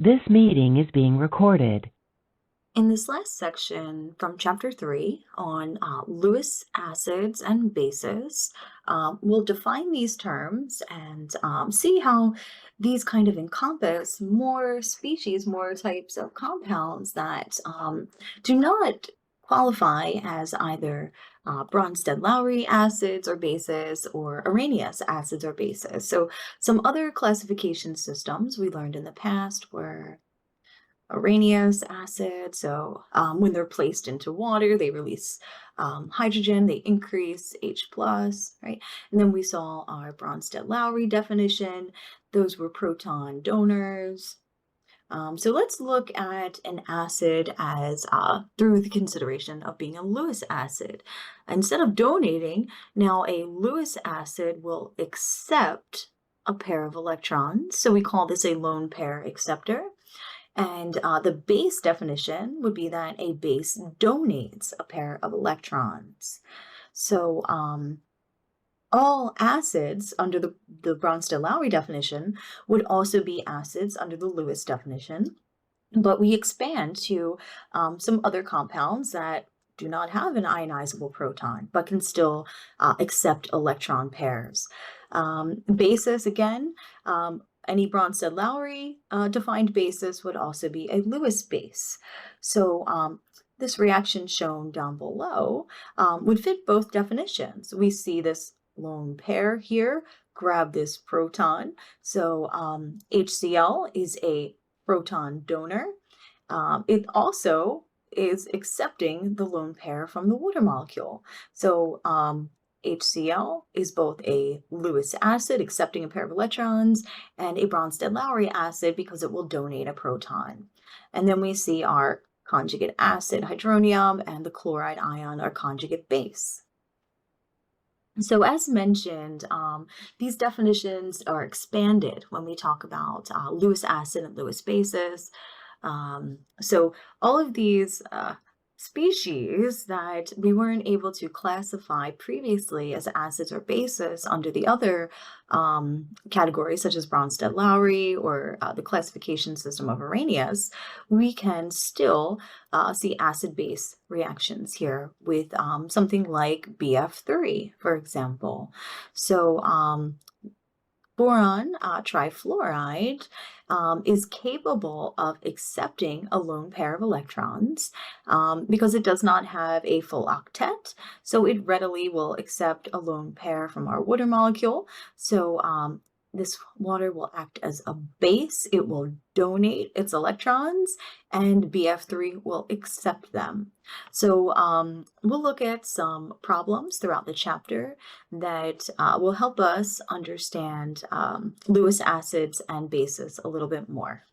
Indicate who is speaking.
Speaker 1: This meeting is being recorded.
Speaker 2: In this last section from chapter 3 on Lewis acids and bases, we'll define these terms and see how these kind of encompass more species, more types of compounds that do not qualify as either Bronsted-Lowry acids or bases or Arrhenius acids or bases. So some other classification systems we learned in the past were Arrhenius acid. So when they're placed into water, they release hydrogen, they increase H plus, right? And then we saw our Bronsted-Lowry definition. Those were proton donors. So let's look at an acid as through the consideration of being a Lewis acid. Instead of donating, now a Lewis acid will accept a pair of electrons. So we call this a lone pair acceptor. And the base definition would be that a base donates a pair of electrons. So all acids under the Bronsted-Lowry definition would also be acids under the Lewis definition. But we expand to some other compounds that do not have an ionizable proton, but can still accept electron pairs. Bases, again, any Bronsted-Lowry defined basis would also be a Lewis base. So this reaction shown down below would fit both definitions. We see this lone pair here, grab this proton. So HCl is a proton donor. It also is accepting the lone pair from the water molecule. So HCl is both a Lewis acid, accepting a pair of electrons, and a Bronsted-Lowry acid because it will donate a proton. And then we see our conjugate acid, hydronium, and the chloride ion, our conjugate base. So as mentioned, these definitions are expanded when we talk about Lewis acid and Lewis bases. So all of these species that we weren't able to classify previously as acids or bases under the other categories, such as Bronsted-Lowry or the classification system of Arrhenius, we can still see acid-base reactions here with something like BF3, for example. So boron trifluoride is capable of accepting a lone pair of electrons because it does not have a full octet. So it readily will accept a lone pair from our water molecule. So this water will act as a base. It will donate its electrons, and BF3 will accept them. So we'll look at some problems throughout the chapter that will help us understand Lewis acids and bases a little bit more.